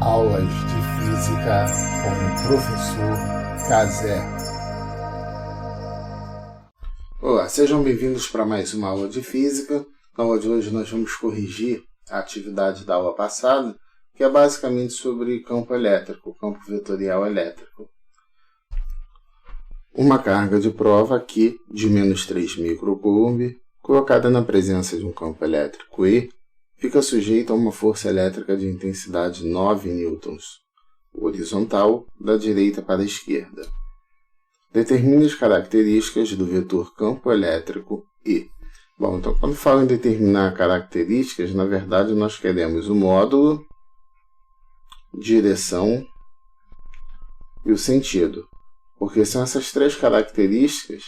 Aulas de Física com o Professor Cazé. Olá, sejam bem-vindos para mais uma aula de Física. Na aula de hoje nós vamos corrigir a atividade da aula passada, que é basicamente sobre campo elétrico, campo vetorial elétrico. Uma carga de prova aqui de menos 3 microcoulomb, colocada na presença de um campo elétrico E, fica sujeita a uma força elétrica de intensidade 9 newtons, horizontal, da direita para a esquerda. Determine as características do vetor campo elétrico E. Bom, então quando falo em determinar características, na verdade nós queremos o módulo, direção e o sentido, porque são essas três características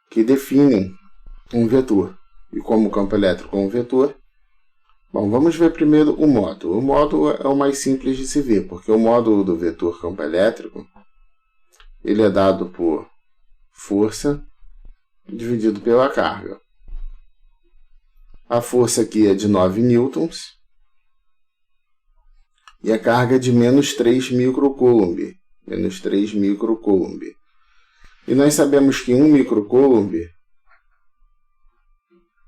que definem um vetor. E como o campo elétrico é um vetor, bom, vamos ver primeiro o módulo. O módulo é o mais simples de se ver, porque o módulo do vetor campo elétrico ele é dado por força dividido pela carga. A força aqui é de 9 newtons e a carga é de menos 3 microcoulomb. Menos 3 microcoulomb. E nós sabemos que 1 microcoulomb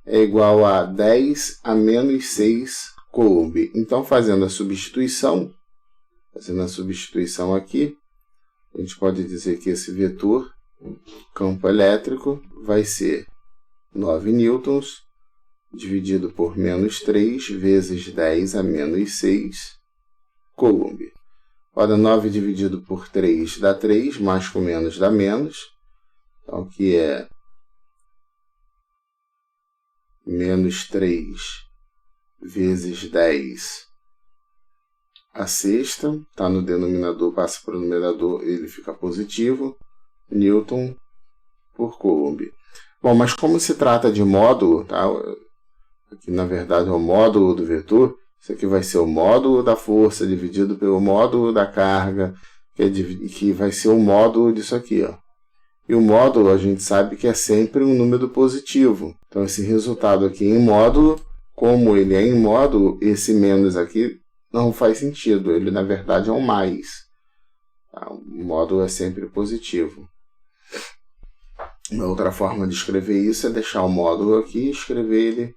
é igual a 10 a menos 6 coulomb. Então, fazendo a substituição aqui, a gente pode dizer que esse vetor, campo elétrico, vai ser 9 newtons dividido por menos 3 vezes 10 a menos 6 coulomb. Ora, 9 dividido por 3 dá 3, mais com menos dá menos. Então, aqui é menos 3 vezes 10 a sexta, está no denominador, passa para o numerador, ele fica positivo, newton por coulomb. Bom, mas como se trata de módulo, tá? Aqui na verdade é o módulo do vetor, isso aqui vai ser o módulo da força dividido pelo módulo da carga, que vai ser o módulo disso aqui, ó. E o módulo a gente sabe que é sempre um número positivo. Então esse resultado aqui em módulo, como ele é em módulo, esse menos aqui não faz sentido. Ele na verdade é um mais. O módulo é sempre positivo. Uma outra forma de escrever isso é deixar o módulo aqui e escrever ele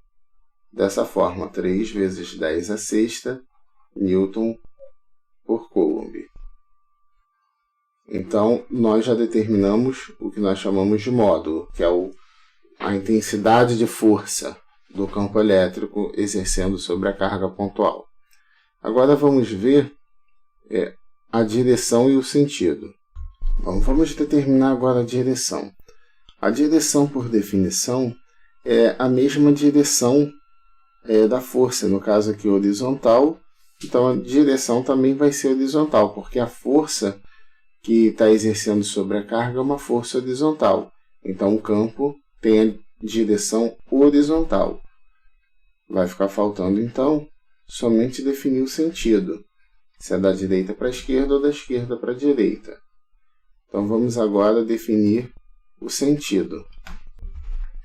dessa forma. 3 vezes 10 a sexta, newton por coulomb. Então, nós já determinamos o que nós chamamos de módulo, que é a intensidade de força do campo elétrico exercendo sobre a carga pontual. Agora vamos ver a direção e o sentido. Bom, vamos determinar agora a direção. A direção, por definição, é a mesma direção da força, no caso aqui horizontal. Então, a direção também vai ser horizontal, porque a força que está exercendo sobre a carga é uma força horizontal. Então, o campo tem a direção horizontal. Vai ficar faltando, então, somente definir o sentido. Se é da direita para a esquerda ou da esquerda para a direita. Então, vamos agora definir o sentido.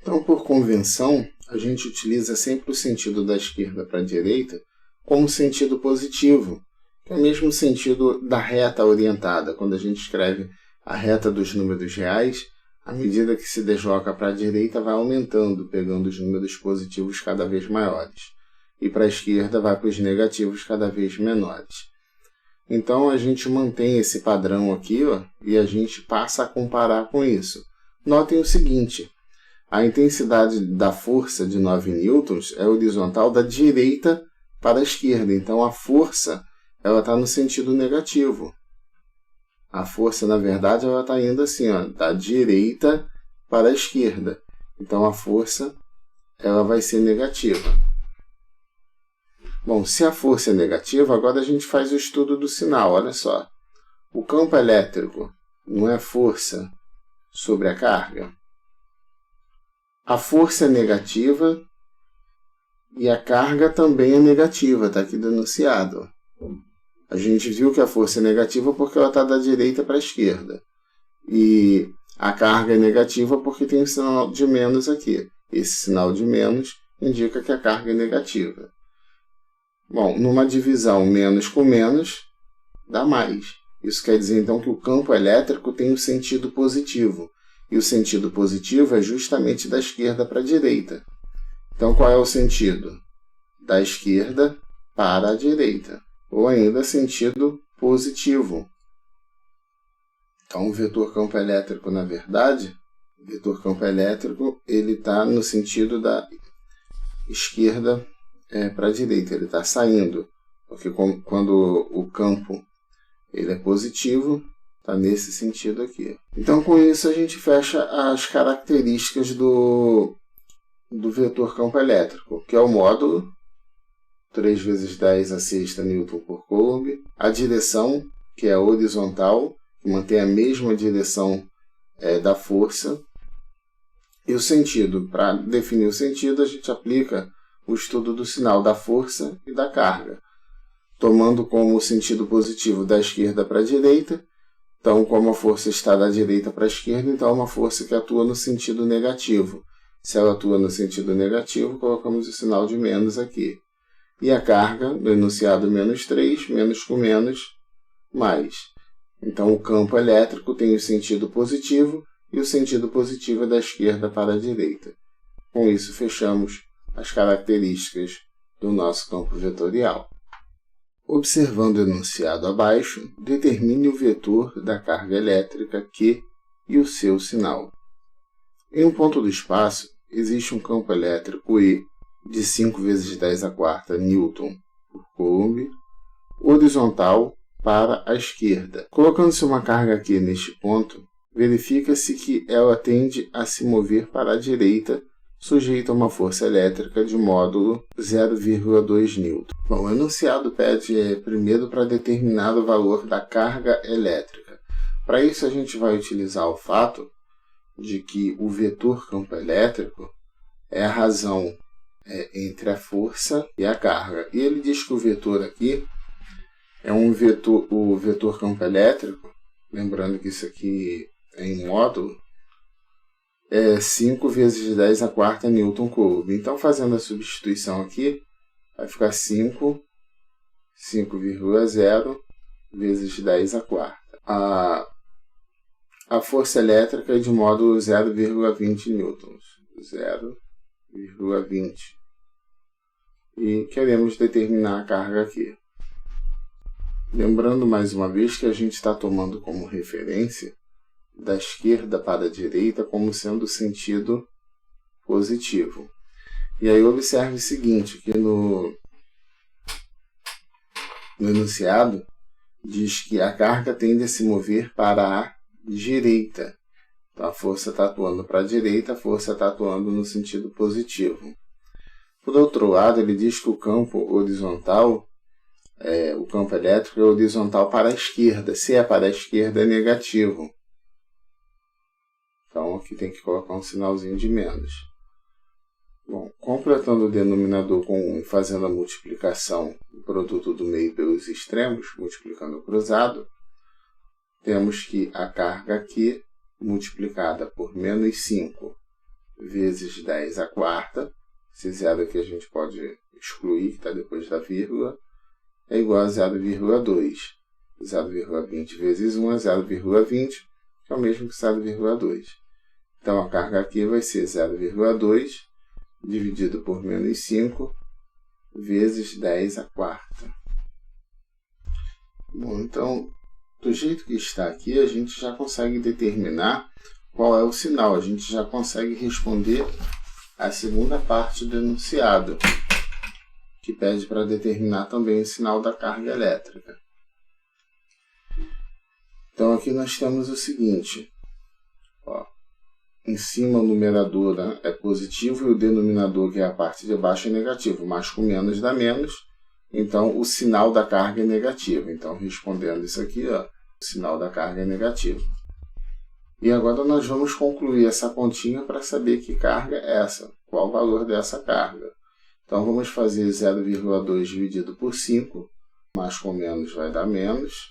Então, por convenção, a gente utiliza sempre o sentido da esquerda para a direita como sentido positivo, que é o mesmo sentido da reta orientada. Quando a gente escreve a reta dos números reais, à medida que se desloca para a direita, vai aumentando, pegando os números positivos cada vez maiores. E para a esquerda, vai para os negativos cada vez menores. Então, a gente mantém esse padrão aqui, ó, e a gente passa a comparar com isso. Notem o seguinte, a intensidade da força de 9 newtons é horizontal da direita para a esquerda. Então, a força ela está no sentido negativo. A força, na verdade, ela está indo assim, ó, da direita para a esquerda. Então, a força ela vai ser negativa. Bom, se a força é negativa, agora a gente faz o estudo do sinal. Olha só. O campo elétrico não é força sobre a carga? A força é negativa e a carga também é negativa. Está aqui denunciado. A gente viu que a força é negativa porque ela está da direita para a esquerda. E a carga é negativa porque tem um sinal de menos aqui. Esse sinal de menos indica que a carga é negativa. Bom, numa divisão menos com menos, dá mais. Isso quer dizer, então, que o campo elétrico tem um sentido positivo. E o sentido positivo é justamente da esquerda para a direita. Então, qual é o sentido? Da esquerda para a direita. Ou ainda, sentido positivo. Então, o vetor campo elétrico, na verdade, o vetor campo elétrico, ele está no sentido da esquerda para a direita. Ele está saindo. Porque quando o campo ele é positivo, está nesse sentido aqui. Então, com isso, a gente fecha as características do vetor campo elétrico, que é o módulo, 3 vezes 10 a sexta Newton por Coulomb, a direção, que é horizontal, que mantém a mesma direção da força, e o sentido. Para definir o sentido, a gente aplica o estudo do sinal da força e da carga, tomando como sentido positivo da esquerda para a direita. Então, como a força está da direita para a esquerda, então é uma força que atua no sentido negativo. Se ela atua no sentido negativo, colocamos o sinal de menos aqui. E a carga, no enunciado menos 3, menos com menos, mais. Então, o campo elétrico tem o sentido positivo, e o sentido positivo é da esquerda para a direita. Com isso, fechamos as características do nosso campo vetorial. Observando o enunciado abaixo, determine o vetor da carga elétrica Q e o seu sinal. Em um ponto do espaço, existe um campo elétrico E de 5 vezes 10 a quarta Newton por Coulomb, horizontal para a esquerda. Colocando-se uma carga Q neste ponto, verifica-se que ela tende a se mover para a direita, sujeita a uma força elétrica de módulo 0,2 Newton. Bom, o enunciado pede primeiro para determinar o valor da carga elétrica. Para isso, a gente vai utilizar o fato de que o vetor campo elétrico é a razão entre a força e a carga. E ele diz que o vetor aqui é o vetor campo elétrico, lembrando que isso aqui é em módulo, é 5 vezes 10 a quarta Newton Coulomb. Então, fazendo a substituição aqui, vai ficar 5,0 vezes 10 a quarta. A força elétrica é de módulo 0,20 newtons. 0,20. E queremos determinar a carga aqui. Lembrando mais uma vez que a gente está tomando como referência da esquerda para a direita como sendo o sentido positivo. E aí observe o seguinte, que no enunciado diz que a carga tende a se mover para a direita. Então a força está atuando para a direita, a força está atuando no sentido positivo. Por outro lado, ele diz que o campo horizontal, o campo elétrico é horizontal para a esquerda. Se é para a esquerda, é negativo. Então aqui tem que colocar um sinalzinho de menos. Bom, completando o denominador com 1 e fazendo a multiplicação do produto do meio pelos extremos, multiplicando o cruzado, temos que a carga aqui, multiplicada por menos 5 vezes 10 a quarta, esse zero aqui a gente pode excluir, que está depois da vírgula, é igual a 0,2. 0,20 vezes 1 é 0,20, que é o mesmo que 0,2. Então, a carga aqui vai ser 0,2 dividido por menos 5 vezes 10 a quarta. Bom, então, do jeito que está aqui, a gente já consegue determinar qual é o sinal. A gente já consegue responder a segunda parte do enunciado, que pede para determinar também o sinal da carga elétrica. Então, aqui nós temos o seguinte. Em cima o numerador é positivo e o denominador, que é a parte de baixo, é negativo. Mais com menos dá menos. Então, o sinal da carga é negativo. Então, respondendo isso aqui, o sinal da carga é negativo. E agora nós vamos concluir essa continha para saber que carga é essa. Qual o valor dessa carga. Então, vamos fazer 0,2 dividido por 5. Mais com menos vai dar menos.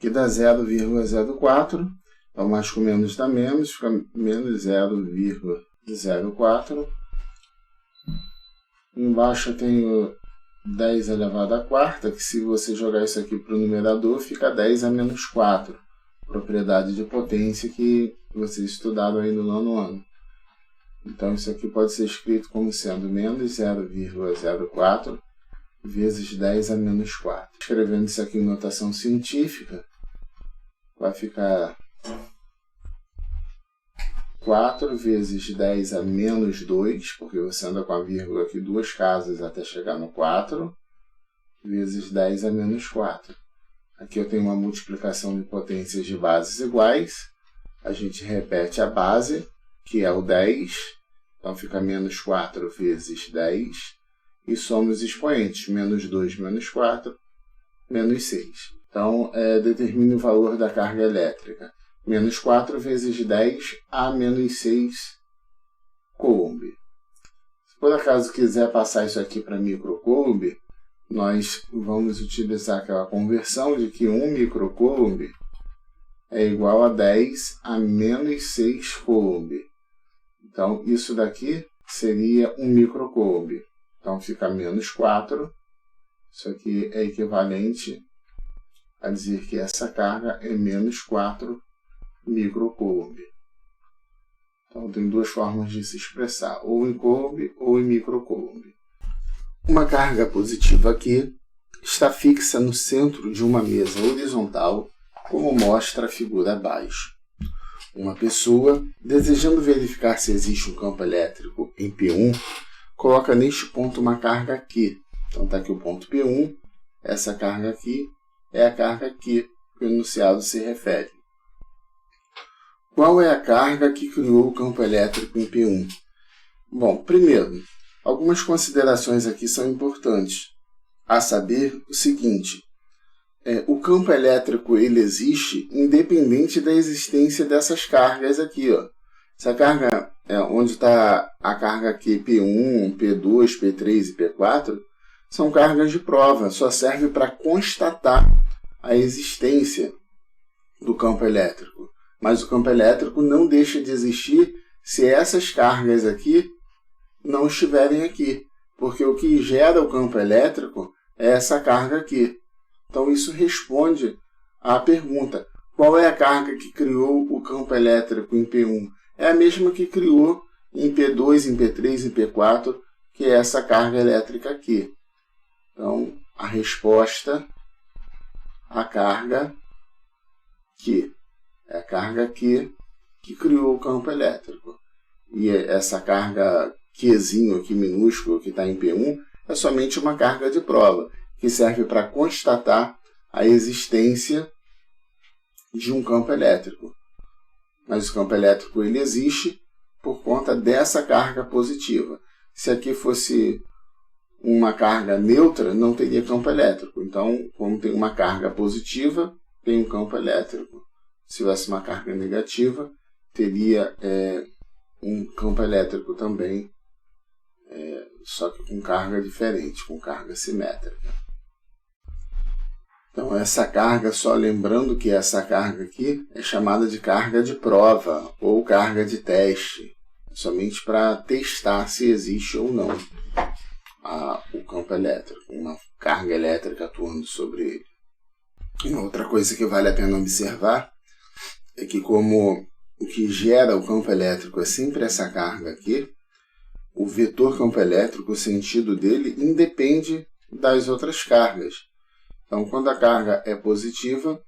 Que dá 0,04. Então, mais com menos dá menos, fica menos 0,04. Embaixo eu tenho 10 elevado à quarta, que se você jogar isso aqui para o numerador, fica 10 a menos 4. Propriedade de potência que vocês estudaram aí no nono ano. Então, isso aqui pode ser escrito como sendo menos 0,04 vezes 10 a menos 4. Escrevendo isso aqui em notação científica, vai ficar 4 vezes 10 a menos 2, porque você anda com a vírgula aqui duas casas até chegar no 4, vezes 10 a menos 4. Aqui eu tenho uma multiplicação de potências de bases iguais. A gente repete a base, que é o 10. Então fica menos 4 vezes 10. E soma os expoentes. Menos 2 menos 4, menos 6. Então, determine o valor da carga elétrica. Menos 4 vezes 10 a menos 6 coulomb. Se por acaso quiser passar isso aqui para microcoulomb, nós vamos utilizar aquela conversão de que 1 microcoulomb é igual a 10 a menos 6 coulomb. Então, isso daqui seria 1 microcoulomb. Então, fica menos 4. Isso aqui é equivalente a dizer que essa carga é menos 4 microcoulomb. Então, tem duas formas de se expressar, ou em coulomb ou em microcoulomb. Uma carga positiva aqui está fixa no centro de uma mesa horizontal, como mostra a figura abaixo. Uma pessoa, desejando verificar se existe um campo elétrico em P1, coloca neste ponto uma carga Q. Então está aqui o ponto P1, essa carga aqui é a carga Q que o enunciado se refere. Qual é a carga que criou o campo elétrico em P1? Bom, primeiro, algumas considerações aqui são importantes, a saber o seguinte: o campo elétrico ele existe independente da existência dessas cargas aqui. Ó. Essa carga, onde está a carga aqui P1, P2, P3 e P4, são cargas de prova, só serve para constatar a existência do campo elétrico. Mas o campo elétrico não deixa de existir se essas cargas aqui não estiverem aqui, porque o que gera o campo elétrico é essa carga aqui. Então isso responde à pergunta: qual é a carga que criou o campo elétrico em P1? É a mesma que criou em P2, em P3 e P4, que é essa carga elétrica aqui. Então a resposta, a carga Q. É a carga Q que criou o campo elétrico. E essa carga Qzinho aqui minúsculo que está em P1 é somente uma carga de prova, que serve para constatar a existência de um campo elétrico. Mas o campo elétrico ele existe por conta dessa carga positiva. Se aqui fosse uma carga neutra, não teria campo elétrico. Então, como tem uma carga positiva, tem um campo elétrico. Se tivesse uma carga negativa, teria um campo elétrico também, só que com carga diferente, com carga simétrica. Então, essa carga, só lembrando que essa carga aqui é chamada de carga de prova ou carga de teste, somente para testar se existe ou não o campo elétrico, uma carga elétrica atuando sobre ele. Uma outra coisa que vale a pena observar é que, como o que gera o campo elétrico é sempre essa carga aqui, o vetor campo elétrico, o sentido dele, independe das outras cargas. Então, quando a carga é positiva,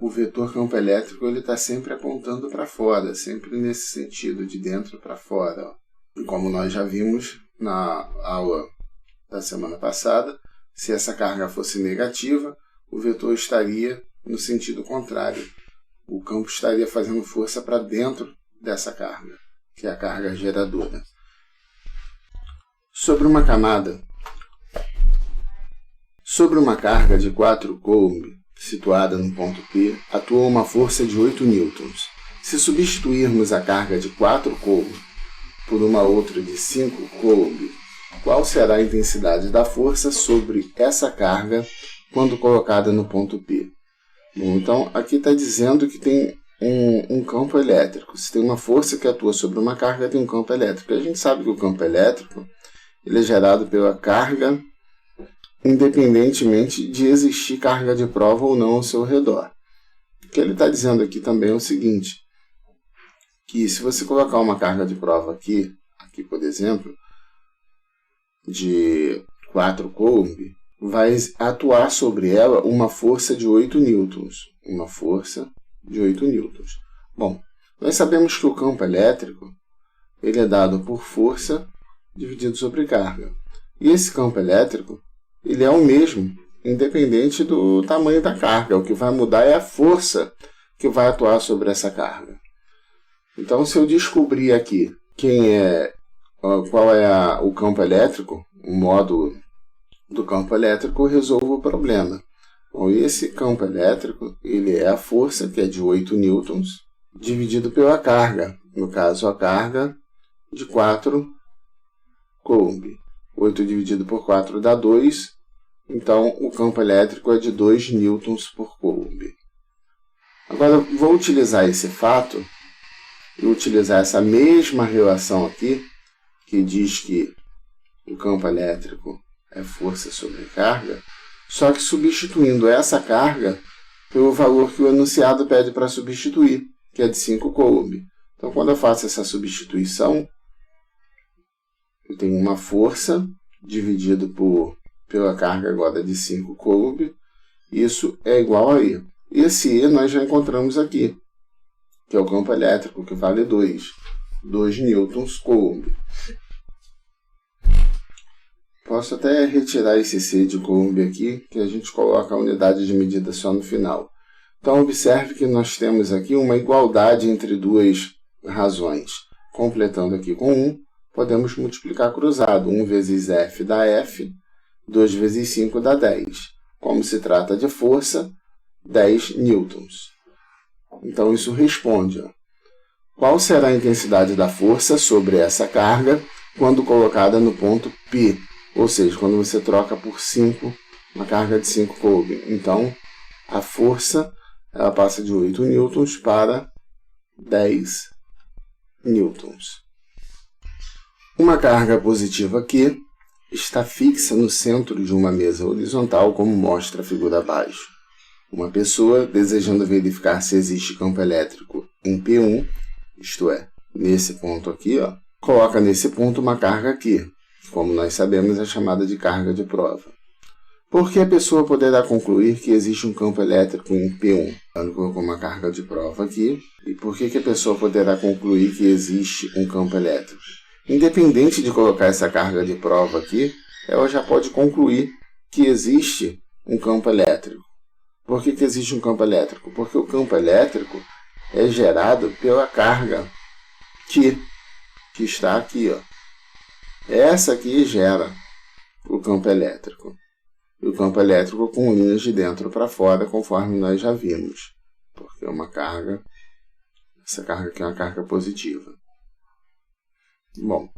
o vetor campo elétrico está sempre apontando para fora, sempre nesse sentido, de dentro para fora. Ó. E como nós já vimos na aula da semana passada, se essa carga fosse negativa, o vetor estaria no sentido contrário. O campo estaria fazendo força para dentro dessa carga, que é a carga geradora. Sobre uma carga de 4 coulomb, situada no ponto P, atua uma força de 8 newtons. Se substituirmos a carga de 4 coulomb por uma outra de 5 coulomb, qual será a intensidade da força sobre essa carga quando colocada no ponto P? Bom, então, aqui está dizendo que tem um campo elétrico. Se tem uma força que atua sobre uma carga, tem um campo elétrico. A gente sabe que o campo elétrico ele é gerado pela carga independentemente de existir carga de prova ou não ao seu redor. O que ele está dizendo aqui também é o seguinte, que se você colocar uma carga de prova aqui por exemplo, de 4 coulomb, vai atuar sobre ela uma força de 8 newtons. Uma força de 8 newtons. Bom, nós sabemos que o campo elétrico ele é dado por força dividido sobre carga. E esse campo elétrico ele é o mesmo, independente do tamanho da carga. O que vai mudar é a força que vai atuar sobre essa carga. Então, se eu descobrir aqui qual é o campo elétrico, o módulo do campo elétrico, eu resolvo o problema. Bom, esse campo elétrico ele é a força, que é de 8 newtons, dividido pela carga. No caso, a carga de 4 coulomb. 8 dividido por 4 dá 2. Então, o campo elétrico é de 2 newtons por coulomb. Agora, vou utilizar esse fato e utilizar essa mesma relação aqui, que diz que o campo elétrico é força sobre carga, só que substituindo essa carga pelo valor que o enunciado pede para substituir, que é de 5 coulomb. Então, quando eu faço essa substituição, eu tenho uma força dividido pela carga agora de 5 coulomb. Isso é igual a E. Esse E nós já encontramos aqui, que é o campo elétrico, que vale 2 newtons coulomb. Posso até retirar esse C de coulomb aqui, que a gente coloca a unidade de medida só no final. Então, observe que nós temos aqui uma igualdade entre duas razões. Completando aqui com 1, podemos multiplicar cruzado. 1 vezes F dá F, 2 vezes 5 dá 10. Como se trata de força, 10 newtons. Então, isso responde. Qual será a intensidade da força sobre essa carga quando colocada no ponto P? Ou seja, quando você troca por 5, uma carga de 5 coulomb. Então, a força ela passa de 8 newtons para 10 newtons. Uma carga positiva Q está fixa no centro de uma mesa horizontal, como mostra a figura abaixo. Uma pessoa, desejando verificar se existe campo elétrico em P1, isto é, nesse ponto aqui, coloca nesse ponto uma carga Q, que, como nós sabemos, é chamada de carga de prova. Por que a pessoa poderá concluir que existe um campo elétrico em P1? Ela colocou uma carga de prova aqui. E por que a pessoa poderá concluir que existe um campo elétrico? Independente de colocar essa carga de prova aqui, ela já pode concluir que existe um campo elétrico. Por que existe um campo elétrico? Porque o campo elétrico é gerado pela carga que está aqui. Essa aqui gera o campo elétrico. E o campo elétrico com linhas de dentro para fora, conforme nós já vimos. Porque é uma carga, essa carga aqui é uma carga positiva. Bom,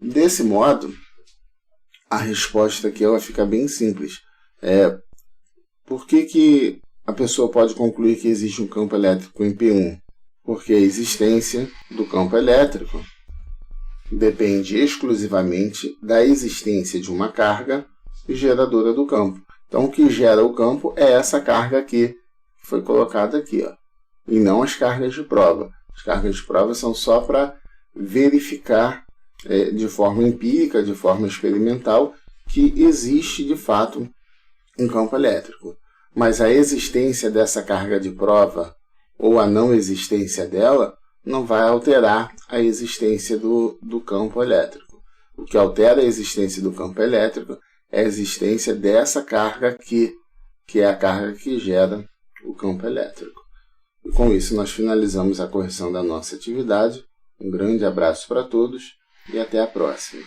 desse modo, a resposta aqui ela fica bem simples. Por que a pessoa pode concluir que existe um campo elétrico em P1? Porque a existência do campo elétrico depende exclusivamente da existência de uma carga geradora do campo. Então, o que gera o campo é essa carga aqui, que foi colocada aqui, e não as cargas de prova. As cargas de prova são só para verificar de forma empírica, de forma experimental, que existe de fato um campo elétrico. Mas a existência dessa carga de prova ou a não existência dela não vai alterar a existência do campo elétrico. O que altera a existência do campo elétrico é a existência dessa carga aqui, que é a carga que gera o campo elétrico. E com isso nós finalizamos a correção da nossa atividade. Um grande abraço para todos e até a próxima.